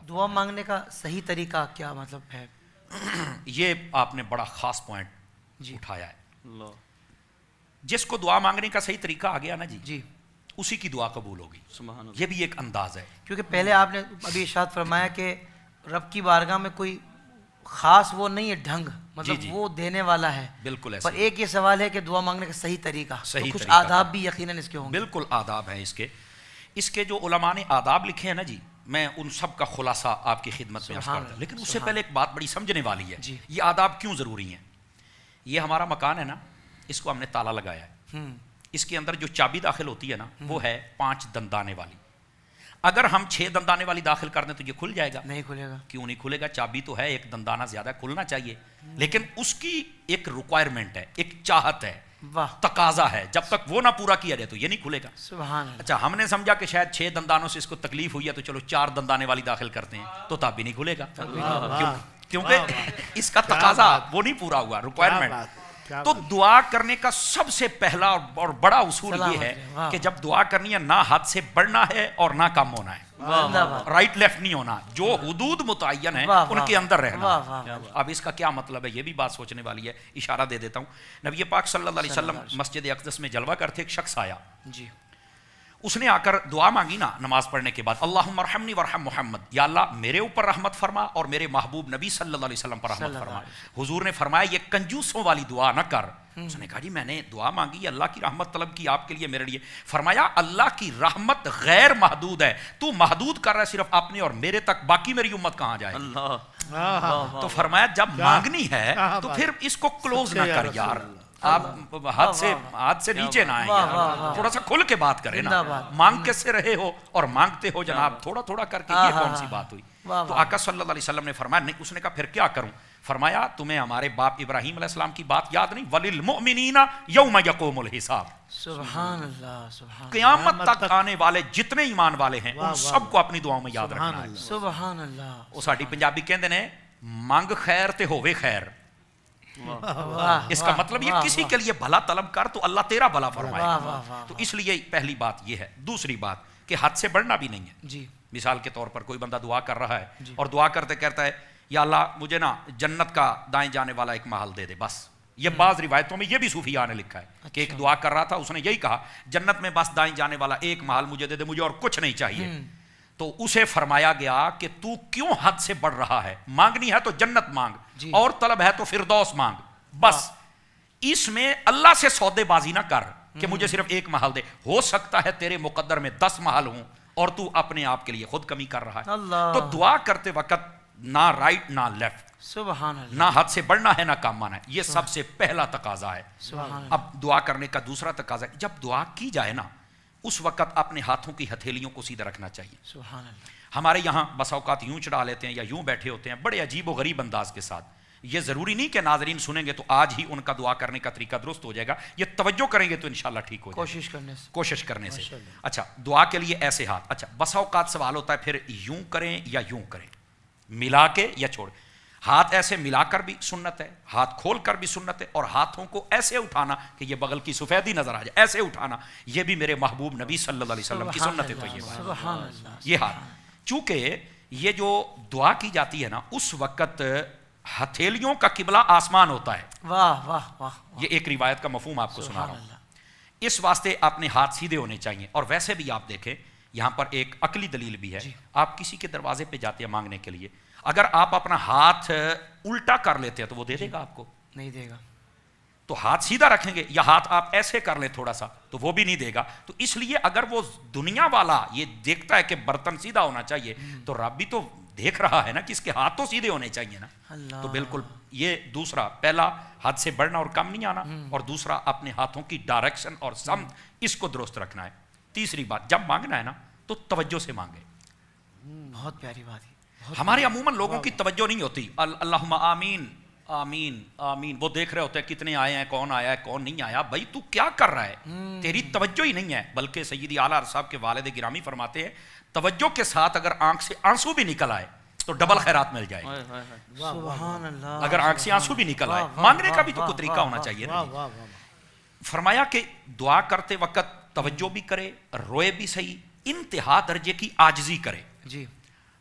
دعا مانگنے کا صحیح طریقہ کیا مطلب ہے؟ یہ آپ نے بڑا خاص پوائنٹ جی اٹھایا ہے. اللہ جس کو دعا مانگنے کا صحیح طریقہ آ گیا نا جی, جی اسی کی دعا قبول ہوگی. سبحان اللہ. یہ بھی ایک انداز ہے. کیونکہ پہلے آپ نے ابھی ارشاد فرمایا کہ رب کی بارگاہ میں کوئی خاص وہ نہیں ہے ڈھنگ، مطلب جی. وہ دینے والا ہے. بالکل پر ایسے ایک یہ سوال ہے کہ دعا مانگنے کا صحیح طریقہ، صحیح تو کچھ طریقہ آداب بھی یقیناً اس کے ہوں گے. بالکل آداب ہیں اس کے جو علماء نے آداب لکھے ہیں نا جی، میں ان سب کا خلاصہ آپ کی خدمت میں عرض سبحان کرتا ہوں. اللہ، لیکن اس سے سبحان پہلے ایک بات بڑی سمجھنے والی ہے. جی. یہ آداب کیوں ضروری ہیں؟ یہ ہمارا مکان ہے نا، اس کو ہم نے تالا لگایا ہے. اس کے اندر جو چابی داخل ہوتی ہے نا وہ ہے 5 دندانے والی. اگر ہم 6 دندانے والی داخل کر دیں تو یہ کھل جائے گا؟ نہیں کھلے گا. کیوں نہیں کھلے گا؟ چابی تو ہے، ایک دندانہ زیادہ کھلنا چاہیے، لیکن اس کی ایک ریکوائرمنٹ ہے، ایک چاہت ہے، واہ تقاضا ہے. جب تک وہ نہ پورا کیا جائے تو یہ نہیں کھلے گا. سبحان اللہ. اچھا ہم نے سمجھا کہ شاید 6 دندانوں سے اس کو تکلیف ہوئی ہے تو چلو 4 دندانے والی داخل کرتے ہیں، تو تب بھی نہیں کھلے گا. کیونکہ اس کا تقاضا وہ نہیں پورا ہوا، ریکوائرمنٹ. تو دعا کرنے کا سب سے پہلا اور بڑا اصول یہ ہے کہ جب دعا کرنی ہے نہ حد سے بڑھنا ہے اور نہ کم ہونا ہے، رائٹ لیفٹ نہیں ہونا، جو حدود متعین ہیں ان کے اندر رہنا. اب اس کا کیا مطلب ہے یہ بھی بات سوچنے والی ہے، اشارہ دے دیتا ہوں. نبی پاک صلی اللہ علیہ وسلم مسجد اقدس میں جلوہ کرتے، ایک شخص آیا، جی اس نے آ کر دعا مانگی نا نماز پڑھنے کے بعد، اللہم ارحمنی ورحم محمد، یا اللہ میرے اوپر رحمت فرما اور میرے محبوب نبی صلی اللہ علیہ وسلم پر رحمت فرما. حضور نے فرمایا یہ کنجوسوں والی دعا نہ کر. اس نے کہا جی میں نے دعا مانگی، اللہ کی رحمت طلب کی آپ کے لیے میرے لیے. فرمایا اللہ کی رحمت غیر محدود ہے، تو محدود کر رہا ہے صرف اپنے اور میرے تک، باقی میری امت کہاں جائے. اللہ تو فرمایا جب مانگنی ہے تو پھر اس کو کلوز نہ کر یار، آپ ہاتھ سے نیچے نہ آئیں یار، تھوڑا سا کھل کے بات کریں نا. مانگ کے سے رہے ہو اور مانگتے ہو جناب تھوڑا تھوڑا کر کے، یہ کون سی بات ہوئی؟ تو آقا صلی اللہ علیہ وسلم نے فرمایا نہیں. اس نے کہا پھر کیا کروں؟ فرمایا تمہیں ہمارے باپ ابراہیم علیہ السلام کی بات یاد نہیں؟ وَلِلْمُؤْمِنِينَ يَوْمَ يَقُومُ الْحِسَابُ. سبحان اللہ سبحان قیامت تک آنے والے جتنے ایمان والے ہیں ان سب کو اپنی دعاؤں میں یاد رکھنا ہے. سبحان اللہ. وہ ساڈی پنجابی کہندے نے منگ خیر تے ہووے خیر. اس کا مطلب یہ کسی کے لیے بھلا طلب کر تو اللہ تیرا بھلا فرمائے گا. تو اس لیے پہلی بات یہ ہے. دوسری بات کہ حد سے بڑھنا بھی نہیں ہے. جی مثال کے طور پر کوئی بندہ دعا کر رہا ہے اور دعا کرتے کہتا ہے یا اللہ مجھے نا جنت کا دائیں جانے والا ایک محل دے دے بس. یہ بعض روایتوں میں یہ بھی صوفیاء نے لکھا ہے کہ ایک دعا کر رہا تھا، اس نے یہی کہا جنت میں بس دائیں جانے والا ایک محل مجھے دے دے، مجھے اور کچھ نہیں چاہیے. تو اسے فرمایا گیا کہ تو کیوں حد سے بڑھ رہا ہے؟ مانگنی ہے تو جنت مانگ، اور طلب ہے تو فردوس مانگ. بس اس میں اللہ سے سودے بازی نہ کر کہ مجھے صرف ایک محل دے. ہو سکتا ہے تیرے مقدر میں 10 محل ہوں اور تو اپنے آپ کے لیے خود کمی کر رہا ہے. تو دعا کرتے وقت نہ رائٹ نہ لیفٹ، سبحان اللہ، نہ حد سے بڑھنا ہے نہ کم آنا ہے. یہ سب سے پہلا تقاضا ہے. سبحان اللہ. اب دعا کرنے کا دوسرا تقاضا ہے جب دعا کی جائے نا اس وقت اپنے ہاتھوں کی ہتھیلیوں کو سیدھا رکھنا چاہیے. سبحان اللہ. ہمارے یہاں بسا اوقات یوں چڑھا لیتے ہیں یا یوں بیٹھے ہوتے ہیں بڑے عجیب و غریب انداز کے ساتھ. یہ ضروری نہیں کہ ناظرین سنیں گے تو آج ہی ان کا دعا کرنے کا طریقہ درست ہو جائے گا. یہ توجہ کریں گے تو انشاءاللہ ٹھیک ہو جائے گا کوشش کرنے سے. اچھا دعا کے لیے ایسے ہاتھ. اچھا بسا اوقات سوال ہوتا ہے پھر یوں کریں یا یوں کریں، ملا کے یا چھوڑ. ہاتھ ایسے ملا کر بھی سنت ہے، ہاتھ کھول کر بھی سنت ہے، اور ہاتھوں کو ایسے اٹھانا کہ یہ بغل کی سفیدی نظر آ جائے، ایسے اٹھانا یہ بھی میرے محبوب نبی صلی اللہ علیہ وسلم کی سنت ہے. تو یہ ہاتھ چونکہ یہ جو دعا کی جاتی ہے نا اس وقت ہتھیلیوں کا قبلہ آسمان ہوتا ہے. واہ واہ واہ. یہ ایک روایت کا مفہوم آپ کو سنا رہا ہوں. اس واسطے اپنے ہاتھ سیدھے ہونے چاہیے. اور ویسے بھی آپ دیکھیں یہاں پر ایک عقلی دلیل بھی ہے. آپ کسی کے دروازے پہ جاتے ہیں مانگنے کے لیے، اگر آپ اپنا ہاتھ الٹا کر لیتے ہیں تو وہ دے دے گا آپ کو؟ نہیں دے گا. تو ہاتھ سیدھا رکھیں گے یا ہاتھ آپ ایسے کر لیں تھوڑا سا تو وہ بھی نہیں دے گا. تو اس لیے اگر وہ دنیا والا یہ دیکھتا ہے کہ برتن سیدھا ہونا چاہیے تو رب بھی تو دیکھ رہا ہے نا کہ اس کے ہاتھ تو سیدھے ہونے چاہیے نا. تو بالکل یہ دوسرا، پہلا حد سے بڑھنا اور کم نہیں آنا، اور دوسرا اپنے ہاتھوں کی ڈائریکشن اور سمت اس کو درست رکھنا ہے. تیسری بات جب مانگنا ہے نا تو توجہ سے مانگے. بہت پیاری بات ہے. ہمارے عموماً لوگوں کی توجہ نہیں ہوتی. اللہم آمین آمین آمین، وہ دیکھ رہے ہوتے ہیں کتنے آئے ہیں، کون آیا ہے کون نہیں آیا. بھائی تو کیا کر رہا ہے؟ تیری توجہ ہی نہیں ہے. بلکہ سیدی اعلیٰ صاحب کے والد گرامی فرماتے ہیں توجہ کے ساتھ اگر آنکھ سے آنسو بھی نکل آئے تو ڈبل خیرات مل جائے. سبحان اللہ. اگر آنکھ سے آنسو بھی نکل آئے، مانگنے کا بھی تو کوئی طریقہ ہونا چاہیے نا. فرمایا کہ دعا کرتے وقت توجہ بھی کرے، روئے بھی صحیح، انتہا درجے کی عاجزی کرے. جی